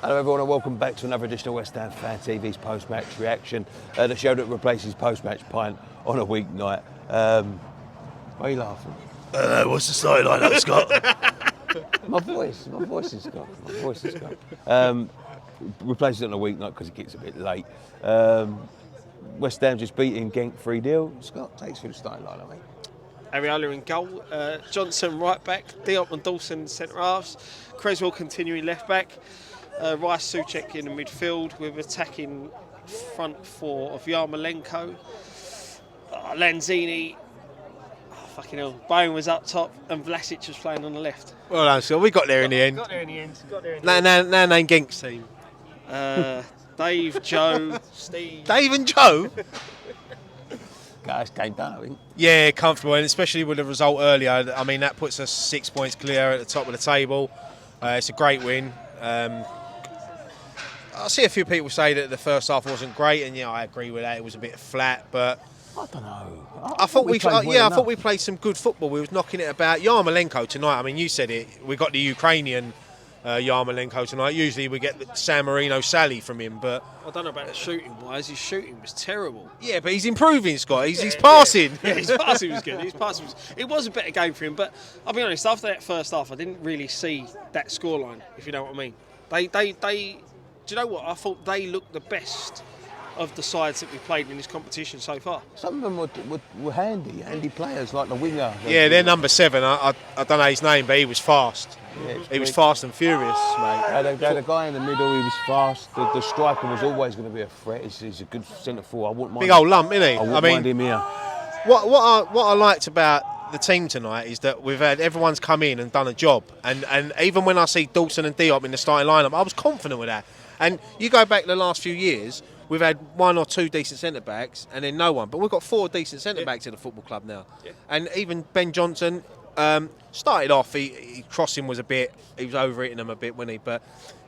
Hello everyone and welcome back to another edition of West Ham Fan TV's post-match reaction. The show that replaces post-match pint on a weeknight. Why are you laughing? What's the starting line-up, Scott? My voice is gone. Replaces it on a weeknight because it gets a bit late. West Ham just beating Genk 3-0. Scott, takes for the starting line, mate. Areola in goal, Johnson right back, Diop and Dawson centre halves, Creswell continuing left back, Rice Souček in the midfield with attacking front four of Yarmolenko, Lanzini, fucking hell, Bowen was up top and Vlasic was playing on the left. Well done, Scott. We got there in the end. Now name Genk's team. Dave, Joe, Steve. Dave and Joe? Guys came down, I think. Yeah, comfortable, and especially with the result earlier. I mean, that puts us 6 points clear at the top of the table. It's a great win. I see a few people say that the first half wasn't great, and yeah, I agree with that. It was a bit flat, but I don't know. I thought we played some good football. We was knocking it about. Yarmolenko tonight. I mean, you said it. We got the Ukrainian Yarmolenko tonight. Usually we get the San Marino Sally from him, but I don't know about the shooting wise. His shooting was terrible. Yeah, but he's improving, Scott. He's passing. Yeah, his passing was good. It was a better game for him, but I'll be honest. After that first half, I didn't really see that scoreline. If you know what I mean. They. Do you know what? I thought they looked the best of the sides that we played in this competition so far. Some of them were handy players like the winger. Yeah, they're number 7. I don't know his name, but he was fast. Yeah, he was fast and furious, mate. They had a guy in the middle, he was fast. The striker was always going to be a threat. He's a good centre forward. I wouldn't mind. Big old lump, isn't he? I wouldn't mind him here. What I liked about the team tonight is that we've had everyone's come in and done a job. And even when I see Dawson and Diop in the starting lineup, I was confident with that. And you go back the last few years, we've had 1 or 2 decent centre-backs and then no one. But we've got 4 decent centre-backs in the football club now. Yeah. And even Ben Johnson started off, he crossing was a bit, he was overeating them a bit, wasn't he? But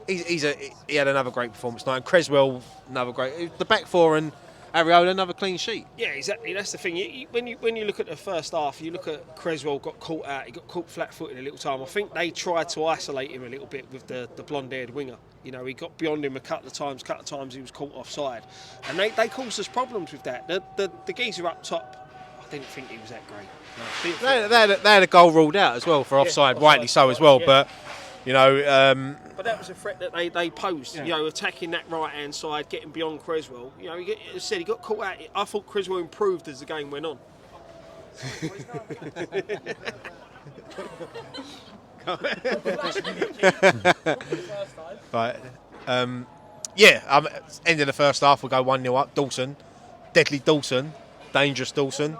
he had another great performance tonight. And Creswell, another great. The back four and Areola, another clean sheet. Yeah, exactly. That's the thing. When you look at the first half, you look at Creswell got caught out. He got caught flat-footed a little time. I think they tried to isolate him a little bit with the blonde-haired winger. You know, he got beyond him a couple of times he was caught offside. And they caused us problems with that. The geezer up top, I didn't think he was that great. No, they had a goal ruled out as well for offside, rightly so as well. Yeah. But, you know... but that was a threat that they posed, you know, attacking that right-hand side, getting beyond Creswell. You know, he got caught out. I thought Creswell improved as the game went on. Right. End of the first half, we'll go 1-0 up. Dawson. Deadly Dawson. Dangerous Dawson.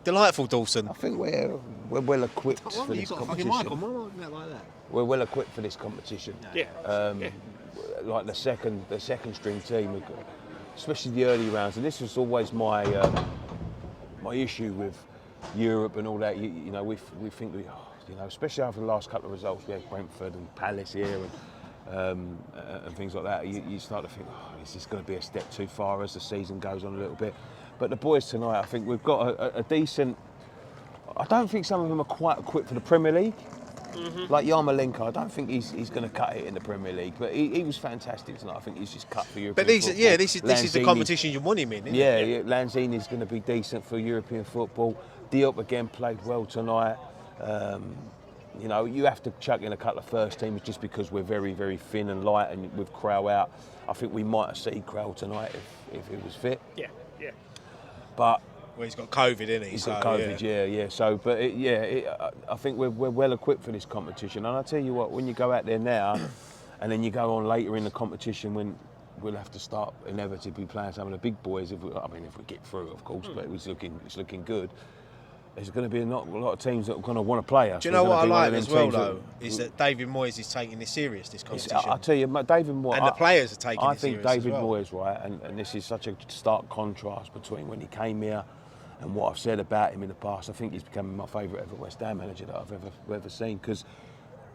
Delightful Dawson. I think we're well equipped for this competition. We're well equipped for this competition. Like the second string team, especially the early rounds, and this was always my issue with Europe and all that. You know, we think especially after the last couple of results, we had Brentford and Palace here and things like that. You start to think, is this going to be a step too far as the season goes on a little bit? But the boys tonight, I think we've got a decent. I don't think some of them are quite equipped for the Premier League. Mm-hmm. Like Yarmolenko, I don't think he's going to cut it in the Premier League, but he was fantastic tonight. I think he's just cut for European football. But this is the competition you want him in, isn't it? Yeah, Lanzini's going to be decent for European football. Diop again played well tonight. You know, you have to chuck in a couple of first teamers just because we're very, very thin and light, and with Krell out, I think we might have seen Krell tonight if he was fit. Yeah. But well, he's got COVID, isn't he? He's got COVID, yeah. So, but I think we're well equipped for this competition. And I tell you what, when you go out there now, and then you go on later in the competition, when we'll have to start inevitably playing some of the big boys. If we get through, of course. But it's looking good. There's going to be not a lot of teams that are going to want to play us. Do you know what I like as well, though, is that David Moyes is taking this serious, this competition. I tell you, David Moyes... And the players are taking it serious. I think David Moyes, right, and this is such a stark contrast between when he came here and what I've said about him in the past. I think he's becoming my favourite ever West Ham manager that I've ever seen, because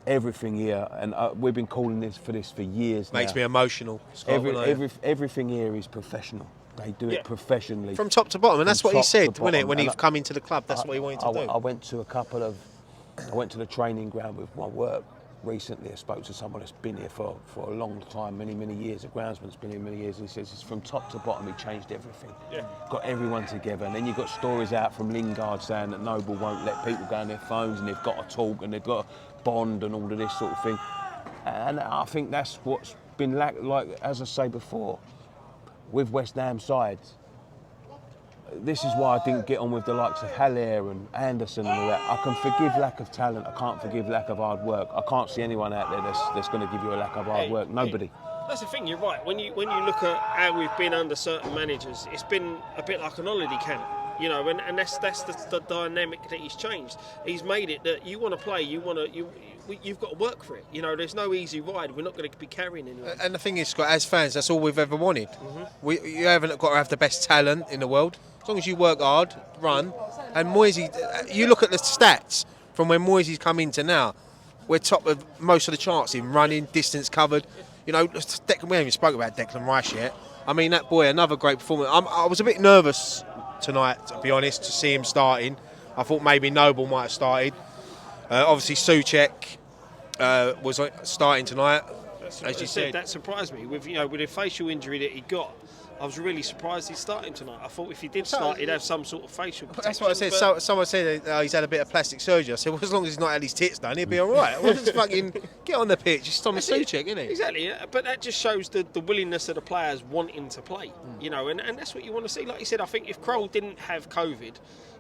everything here, and we've been calling this for years now. Makes me emotional. Everything here is professional. They do it professionally. From top to bottom, and that's what he said, wasn't it? When he come into the club, that's what he wanted to do. I went to the training ground with my work recently I spoke to someone that's been here for a long time, many years. A groundsman's been here many years, and he says it's from top to bottom he changed everything. Yeah. Got everyone together, and then you've got stories out from Lingard saying that Noble won't let people go on their phones and they've got to talk and they've got to bond and all of this sort of thing. And I think that's what's been like as I say before, with West Ham sides. This is why I didn't get on with the likes of Haller and Anderson and all that. I can forgive lack of talent. I can't forgive lack of hard work. I can't see anyone out there that's going to give you a lack of hard work. Nobody. That's the thing. You're right. When you look at how we've been under certain managers, it's been a bit like an holiday camp. You know, and that's the dynamic that he's changed. He's made it that you want to play, you've got to work for it. You know, there's no easy ride. We're not going to be carrying anyone. And the thing is, Scott, as fans, that's all we've ever wanted. You haven't got to have the best talent in the world. As long as you work hard, run. And Moyes, you look at the stats from when Moyes come into now, we're top of most of the charts in running, distance covered. You know, we haven't even spoke about Declan Rice yet. I mean, that boy, another great performance. I was a bit nervous tonight, to be honest, to see him starting. I thought maybe Noble might have started. Obviously, Souček was starting tonight, as you said. That surprised me. With the facial injury that he got, I was really surprised he started tonight. I thought if he did start, he'd have some sort of facial protection. That's what I said. Someone said he's had a bit of plastic surgery. I said, well, as long as he's not had his tits done, he'll be all right. Well, just fucking get on the pitch. It's Thomas Souček, isn't it? Exactly. Yeah. But that just shows the willingness of the players wanting to play. You know, and that's what you want to see. Like you said, I think if Kroll didn't have COVID,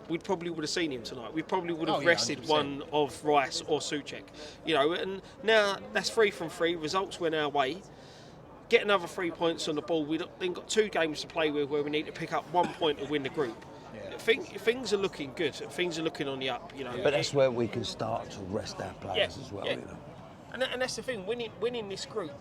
we probably would have seen him tonight. We probably would have rested 100%. One of Rice or Souček. You know, and now that's 3 from 3. Results went our way. Get another 3 points on the ball. We've then got 2 games to play with where we need to pick up 1 point to win the group. Yeah. Things are looking good. Things are looking on the up. You know, but that's where we can start to rest our players as well. Yeah. You know, and that's the thing. Winning this group,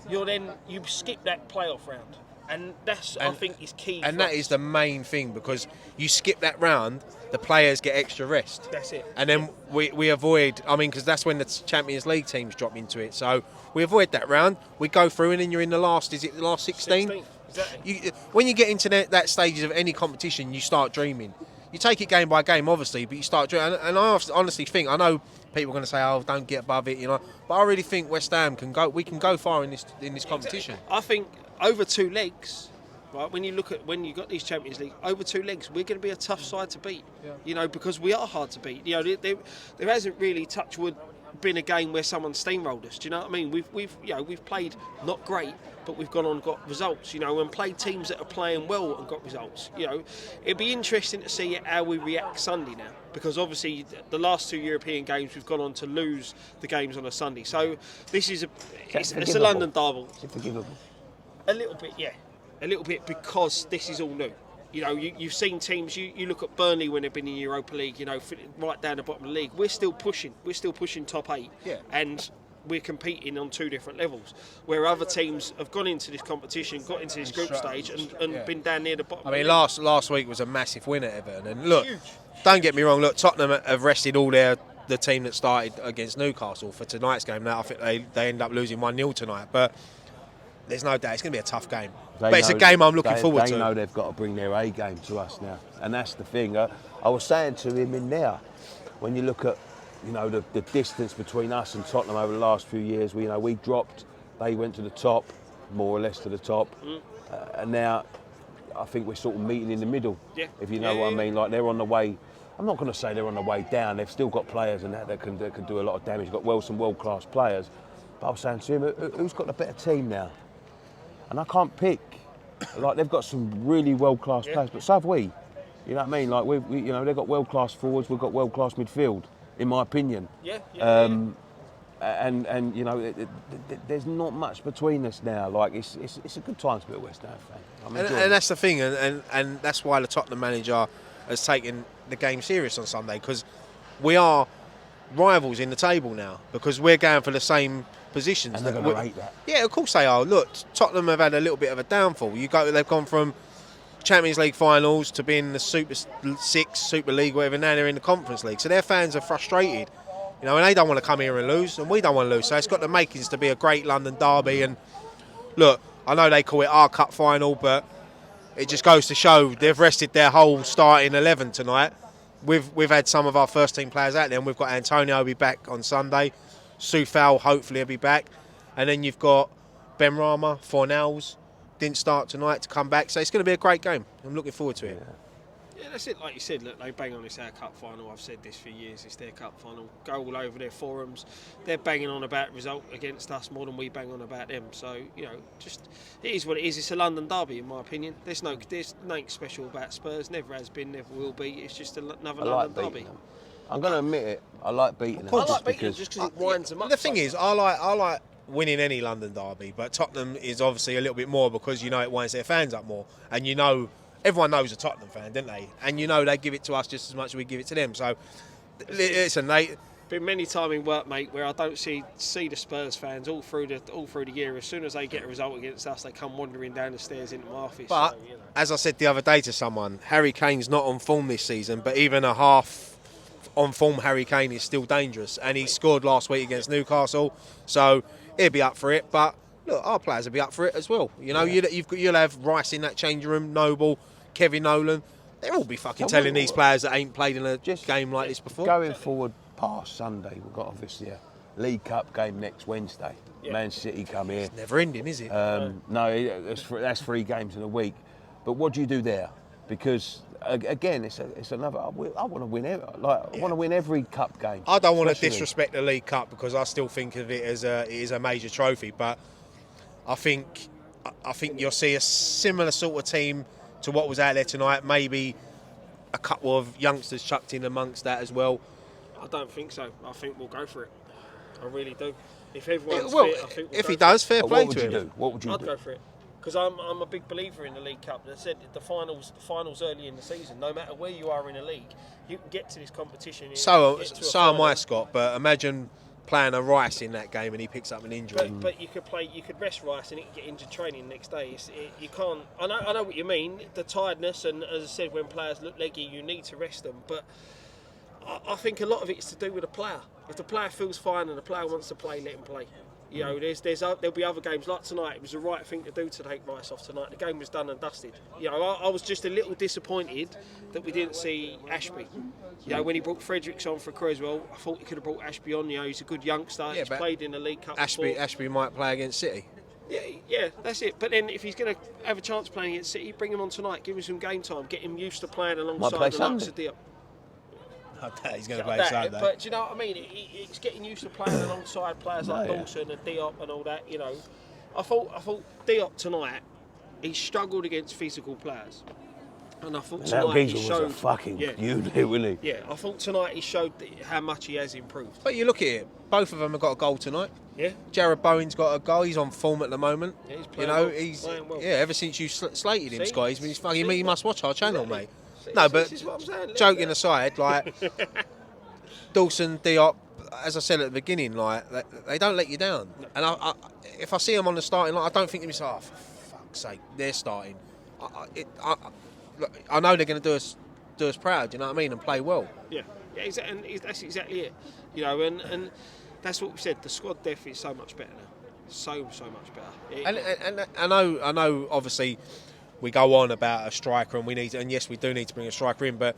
you skip that playoff round. And I think is key. And that is the main thing, because you skip that round, the players get extra rest. That's it. And then we avoid, because that's when the Champions League teams drop into it. So we avoid that round. We go through and then you're in the last 16? 16, exactly. When you get into that stages of any competition, you start dreaming. You take it game by game, obviously, but you start dreaming. And I honestly think, I know people are going to say, oh, don't get above it, you know. But I really think West Ham we can go far in this competition. Exactly. I think over 2 legs, right? When you got these Champions League over 2 legs, we're going to be a tough side to beat. Yeah. You know, because we are hard to beat. You know, there hasn't really, touch wood, been a game where someone steamrolled us. Do you know what I mean? We've played not great, but we've gone on and got results. You know, and played teams that are playing well and got results. You know, it'd be interesting to see how we react Sunday now, because obviously the last 2 European games we've gone on to lose the games on a Sunday. So this is it's a London derby. Is it forgivable? A little bit, yeah. A little bit, because this is all new. You know, you've seen teams, you look at Burnley when they've been in Europa League, you know, right down the bottom of the league. We're still pushing top 8. Yeah. And we're competing on 2 different levels. Where other teams have gone into this competition, got into this group stage and been down near the bottom. I mean, last week was a massive win at Everton. And look, don't get me wrong, Tottenham have rested all the team that started against Newcastle for tonight's game. Now I think they end up losing 1-0 tonight. But there's no doubt it's going to be a tough game. It's a game I'm looking forward to. They know they've got to bring their A game to us now, and that's the thing. I was saying to him in there, when you look at, you know, the distance between us and Tottenham over the last few years, we dropped, they went to the top, more or less to the top, and now I think we're sort of meeting in the middle. Yeah. If you know what I mean, like they're on the way. I'm not going to say they're on the way down. They've still got players and that can do a lot of damage. Got some world-class players. But I was saying to him, who's got the better team now? And I can't pick. Like, they've got some really world-class players, but so have we. You know what I mean? Like, we they've got world-class forwards, we've got world-class midfield, in my opinion. And you know, there's not much between us now. Like, it's a good time to be a West Ham fan. And that's the thing, and that's why the Tottenham manager has taken the game serious on Sunday, because we are rivals in the table now, because we're going for the same positions. And they're going to hate that. Yeah, of course they are. Look, Tottenham have had a little bit of a downfall. They've gone from Champions League finals to being the Super 6, Super League, whatever. Now they're in the Conference League. So their fans are frustrated, you know, and they don't want to come here and lose, and we don't want to lose. So it's got the makings to be a great London derby. And look, I know they call it our cup final, but it just goes to show they've rested their whole starting 11 tonight. We've had some of our first team players out there, and we've got Antonio be back on Sunday. Soufal hopefully will be back. And then you've got Benrahma, Fornells, didn't start tonight to come back. So it's going to be a great game. I'm looking forward to it. Yeah, that's it. Like you said, look, they bang on it's our cup final. I've said this for years. It's their cup final. Go all over their forums. They're banging on about result against us more than we bang on about them. So just it is what it is. It's a London derby, in my opinion. There's nothing special about Spurs. Never has been. Never will be. It's just another London derby. Them. I'm going to admit it. I like beating them. I like beating them just because it winds them up. The thing is, I like winning any London derby, but Tottenham is obviously a little bit more because it winds their fans up more, and everyone knows a Tottenham fan, don't they? And they give it to us just as much as we give it to them. So, listen, been many times in work, mate, where I don't see the Spurs fans all through the year. As soon as they get a result against us, they come wandering down the stairs into my office. But as I said the other day to someone, Harry Kane's not on form this season, but even a half on form Harry Kane is still dangerous, and he scored last week against Newcastle, so he'll be up for it. But look, our players will be up for it as well. You'll have Rice in that changing room, Noble, Kevin Nolan. They'll all be fucking telling these players that ain't played in a game like this before. Going forward past Sunday, we've got obviously a League Cup game next Wednesday. Yeah. Man City come here. It's never ending, is it? No, that's 3 games in a week. But what do you do there? Because again, it's another. I want to win. I want to win every cup game. I don't want to disrespect the League Cup because I still think of it as a major trophy. But I think you'll see a similar sort of team to what was out there tonight. Maybe a couple of youngsters chucked in amongst that as well. I don't think so. I think we'll go for it. I really do. If everyone's fit, I think if he does, fair play to him. What would you do? I'd go for it. Because I'm a big believer in the League Cup. As I said, the finals early in the season, no matter where you are in a league, you can get to this competition. So am I, Scott, but imagine playing a Rice in that game and he picks up an injury. But you could rest Rice and he could get injured training next day. You can't. I know what you mean. The tiredness, and as I said, when players look leggy, you need to rest them. But I think a lot of it is to do with the player. If the player feels fine and the player wants to play, let him play. There'll be other games like tonight. It was the right thing to do to take Rice off tonight. The game was done and dusted. I was just a little disappointed that we didn't see Ashby. When he brought Fredericks on for Creswell, I thought he could have brought Ashby on. He's a good youngster. He's played in the League Cup before. Ashby might play against City. Yeah, that's it. But then if he's going to have a chance playing against City, bring him on tonight. Give him some game time. Get him used to playing alongside the likes of Diop. He's going to play Sunday. But do you know what I mean? It's getting used to playing alongside players like Dawson and Diop and all that. I thought Diop tonight, he struggled against physical players, and I thought tonight he showed. Was a fucking unit, wasn't he? Yeah, I thought tonight he showed how much he has improved. But you look at it, both of them have got a goal tonight. Yeah. Jared Bowen's got a goal. He's on form at the moment. Yeah, he's playing well. Ever since you slated him, Scott, he's fucking. You must watch our channel, mate. This is what I'm saying. Joking aside, Dawson, Diop, as I said at the beginning, they don't let you down. No. And if I see them on the starting line, I don't think to myself, for fuck's sake, they're starting. I know they're going to do us proud. You know what I mean, and play well. Yeah, and that's exactly it. And that's what we said. The squad depth is so much better now. So much better. And I know, obviously. We go on about a striker, and yes, we do need to bring a striker in. But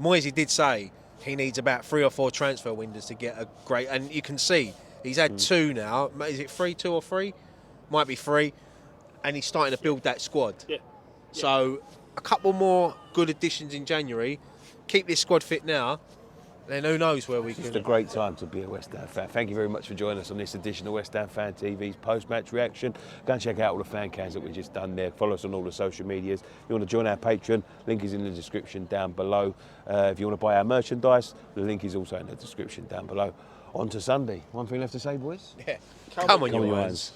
Moyes did say he needs about 3 or 4 transfer windows to get a great. And you can see he's had 2 now. Is it 3, 2 or 3? Might be 3. And he's starting to build that squad. Yeah. So a couple more good additions in January. Keep this squad fit now. Then who knows where we can. It's a great time to be a West Ham fan. Thank you very much for joining us on this edition of West Ham Fan TV's post-match reaction. Go and check out all the fan cams that we've just done there. Follow us on all the social medias. If you want to join our Patreon, link is in the description down below. If you want to buy our merchandise, the link is also in the description down below. On to Sunday. One thing left to say, boys? Yeah. Come on, you ones.